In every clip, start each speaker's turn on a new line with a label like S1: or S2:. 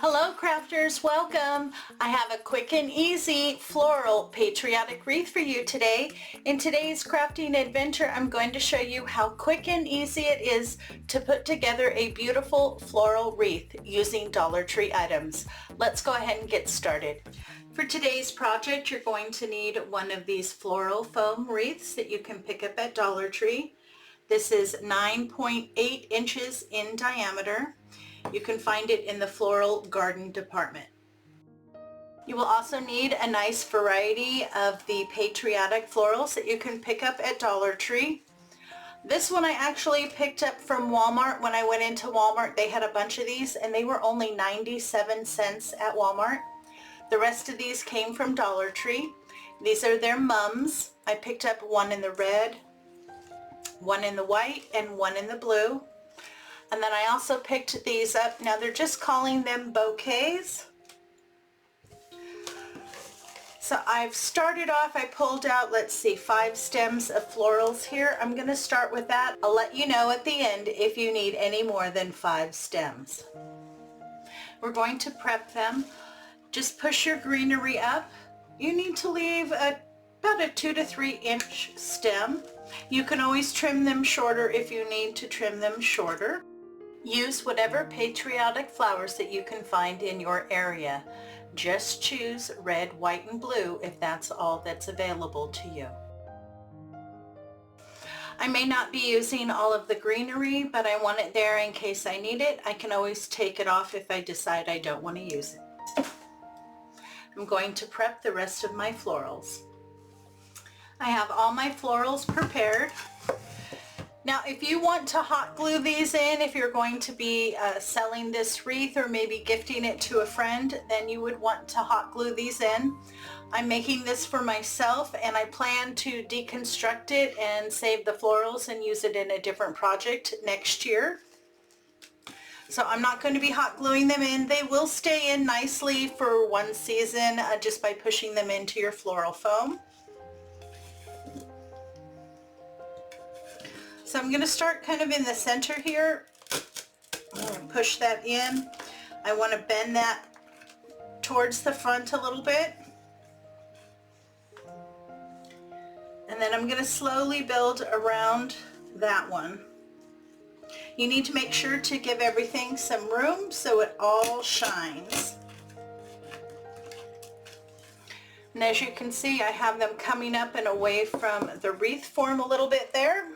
S1: Hello crafters, welcome! I have a quick and easy floral patriotic wreath for you today. In today's crafting adventure, I'm going to show you how quick and easy it is to put together a beautiful floral wreath using Dollar Tree items. Let's go ahead and get started. For today's project, you're going to need one of these floral foam wreaths that you can pick up at Dollar Tree. This is 9.8 inches in diameter. You can find it in the floral garden department. You will also need a nice variety of the patriotic florals that you can pick up at Dollar Tree. This one I actually picked up from Walmart. When I went into Walmart, they had a bunch of these and they were only 97 cents at Walmart. The rest of these came from Dollar Tree. These are their mums. I picked up one in the red, one in the white, and one in the blue. And then I also picked these up. Now they're just calling them bouquets. So I've started off, I pulled out, let's see, 5 stems of florals here. I'm going to start with that. I'll let you know at the end if you need any more than 5 stems. We're going to prep them. Just push your greenery up. You need to leave about a 2 to 3 inch stem. You can always trim them shorter if you need to trim them shorter. Use whatever patriotic flowers that you can find in your area. Just choose red, white, and blue if that's all that's available to you. I may not be using all of the greenery, but I want it there in case I need it. I can always take it off if I decide I don't want to use it. I'm going to prep the rest of my florals. I have all my florals prepared. Now, if you want to hot glue these in, if you're going to be selling this wreath or maybe gifting it to a friend, then you would want to hot glue these in. I'm making this for myself and I plan to deconstruct it and save the florals and use it in a different project next year. So I'm not going to be hot gluing them in. They will stay in nicely for one season just by pushing them into your floral foam. So I'm going to start kind of in the center here. I'm going to push that in. I want to bend that towards the front a little bit. And then I'm going to slowly build around that one. You need to make sure to give everything some room so it all shines. And as you can see, I have them coming up and away from the wreath form a little bit there.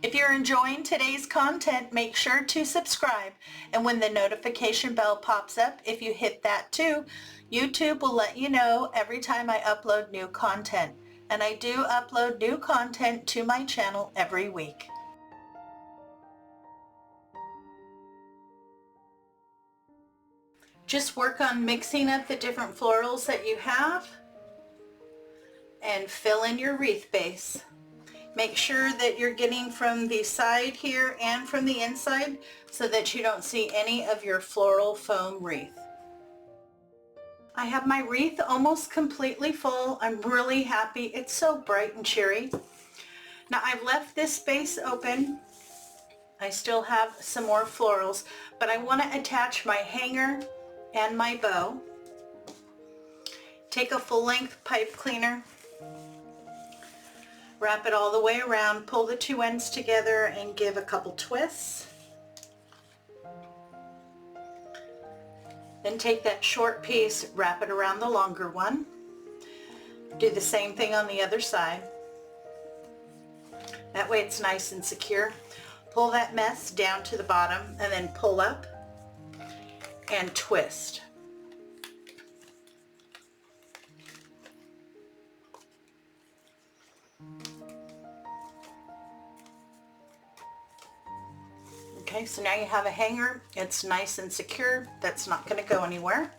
S1: If you're enjoying today's content, make sure to subscribe, and when the notification bell pops up, if you hit that too, YouTube will let you know every time I upload new content. And I do upload new content to my channel every week. Just work on mixing up the different florals that you have and fill in your wreath base. Make sure that you're getting from the side here and from the inside so that you don't see any of your floral foam wreath. I have my wreath almost completely full. I'm really happy. It's so bright and cheery. Now I've left this space open. I still have some more florals, but I want to attach my hanger and my bow. Take a full length pipe cleaner. Wrap it all the way around, pull the 2 ends together and give a couple twists. Then take that short piece, wrap it around the longer one. Do the same thing on the other side. That way it's nice and secure. Pull that mess down to the bottom and then pull up and twist. Okay, so now you have a hanger. It's nice and secure. That's not going to go anywhere.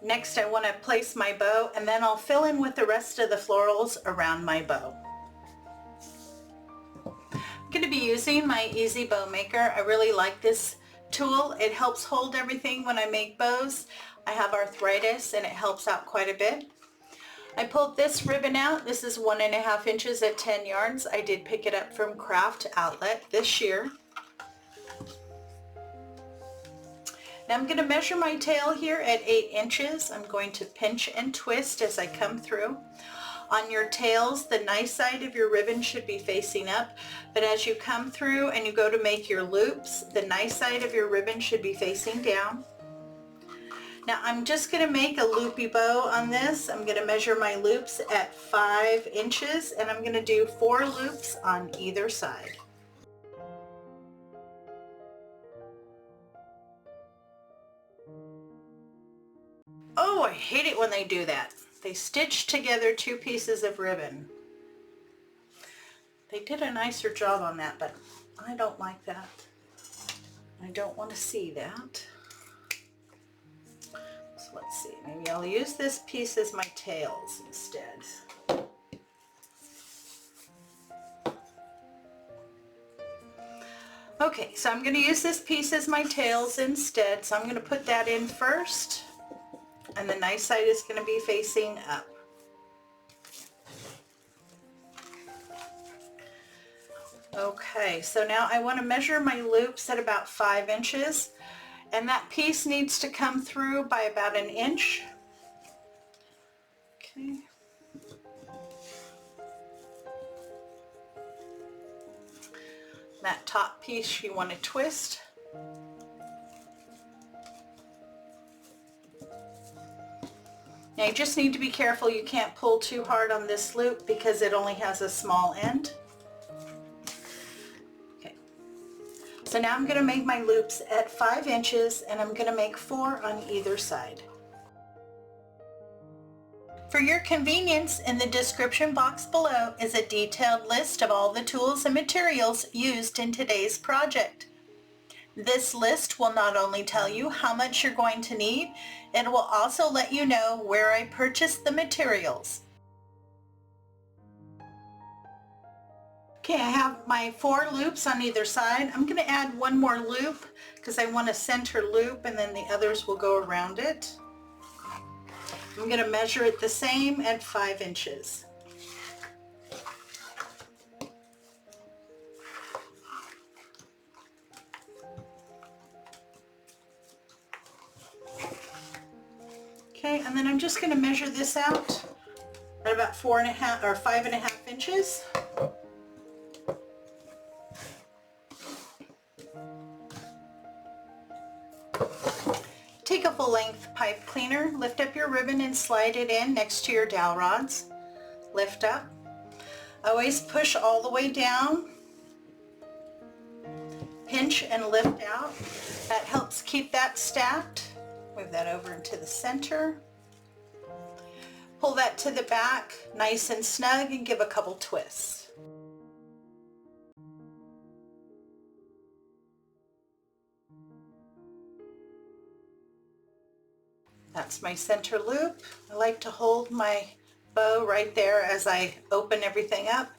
S1: Next, I want to place my bow, and then I'll fill in with the rest of the florals around my bow. I'm going to be using my Easy Bow Maker. I really like this tool. It helps hold everything when I make bows. I have arthritis, and it helps out quite a bit. I pulled this ribbon out. This is 1.5 inches at 10 yards. I did pick it up from Craft Outlet this year. Now I'm going to measure my tail here at 8 inches. I'm going to pinch and twist as I come through. On your tails, the nice side of your ribbon should be facing up, but as you come through and you go to make your loops, the nice side of your ribbon should be facing down. Now I'm just going to make a loopy bow on this. I'm going to measure my loops at 5 inches and I'm going to do 4 loops on either side. Oh, I hate it when they do that. They stitch together 2 pieces of ribbon. They did a nicer job on that, but I don't like that. I don't want to see that. So let's see, maybe I'll use this piece as my tails instead. Okay, so I'm going to use this piece as my tails instead, so I'm going to put that in first. And the nice side is going to be facing up. Okay, so now I want to measure my loops at about 5 inches, and that piece needs to come through by about 1 inch. Okay. That top piece you want to twist. Now you just need to be careful you can't pull too hard on this loop because it only has a small end. Okay. So now I'm going to make my loops at 5 inches and I'm going to make 4 on either side. For your convenience, in the description box below is a detailed list of all the tools and materials used in today's project. This list will not only tell you how much you're going to need, it will also let you know where I purchased the materials. Okay, I have my 4 loops on either side. I'm going to add 1 more loop because I want a center loop and then the others will go around it. I'm going to measure it the same at 5 inches. Okay, and then I'm just going to measure this out at about 4.5 or 5.5 inches. Take a full-length pipe cleaner, lift up your ribbon and slide it in next to your dowel rods. Lift up. Always push all the way down. Pinch and lift out. That helps keep that stacked. Move that over into the center. Pull that to the back, nice and snug, and give a couple twists. That's my center loop. I like to hold my bow right there as I open everything up.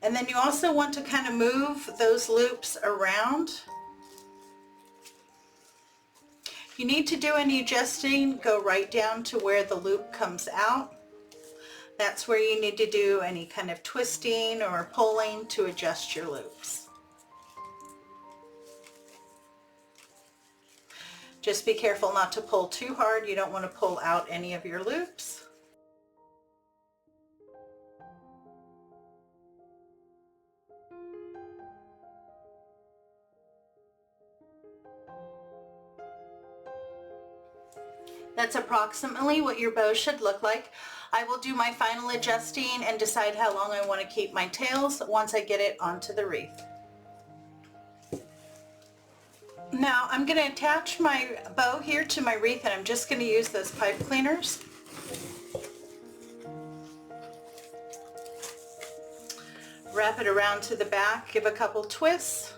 S1: And then you also want to kind of move those loops around. If you need to do any adjusting, go right down to where the loop comes out. That's where you need to do any kind of twisting or pulling to adjust your loops. Just be careful not to pull too hard. You don't want to pull out any of your loops. That's approximately what your bow should look like. I will do my final adjusting and decide how long I want to keep my tails once I get it onto the wreath. Now I'm going to attach my bow here to my wreath and I'm just going to use those pipe cleaners. Wrap it around to the back, give a couple twists.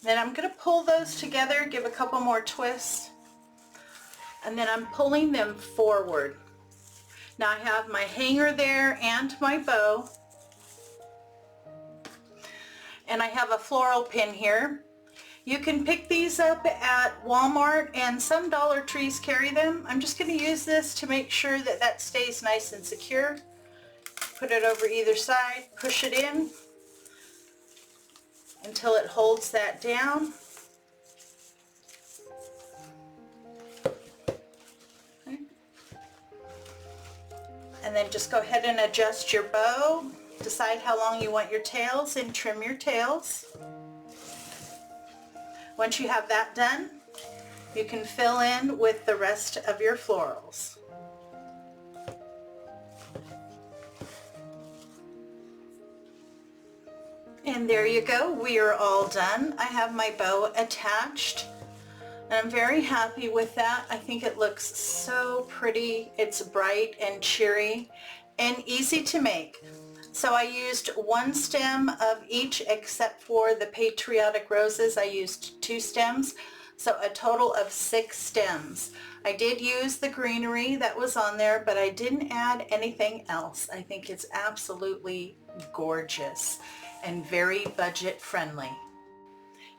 S1: Then I'm going to pull those together, give a couple more twists, and then I'm pulling them forward. Now I have my hanger there and my bow, and I have a floral pin here. You can pick these up at Walmart and some Dollar Trees carry them. I'm just going to use this to make sure that that stays nice and secure. put it over either side, push it in until it holds that down. Okay. And then just go ahead and adjust your bow. Decide how long you want your tails and trim your tails. Once you have that done, you can fill in with the rest of your florals. And there you go, we are all done. I have my bow attached and I'm very happy with that. I think it looks so pretty. It's bright and cheery and easy to make. So I used one stem of each except for the patriotic roses. I used 2 stems, so a total of 6 stems. I did use the greenery that was on there, but I didn't add anything else. I think it's absolutely gorgeous and very budget friendly.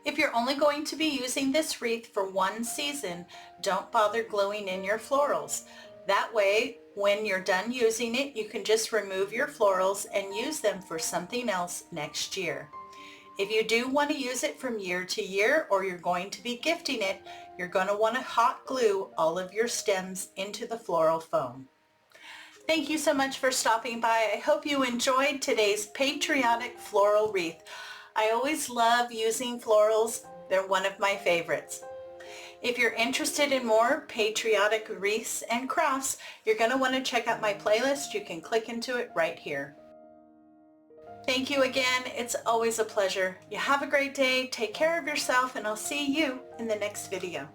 S1: If you're only going to be using this wreath for one season, don't bother gluing in your florals. That way, when you're done using it, you can just remove your florals and use them for something else next year. If you do want to use it from year to year, or you're going to be gifting it, you're going to want to hot glue all of your stems into the floral foam. Thank you so much for stopping by. I hope you enjoyed today's Patriotic Floral Wreath. I always love using florals. They're one of my favorites. If you're interested in more patriotic wreaths and crafts, you're going to want to check out my playlist. You can click into it right here. Thank you again. It's always a pleasure. You have a great day. Take care of yourself, and I'll see you in the next video.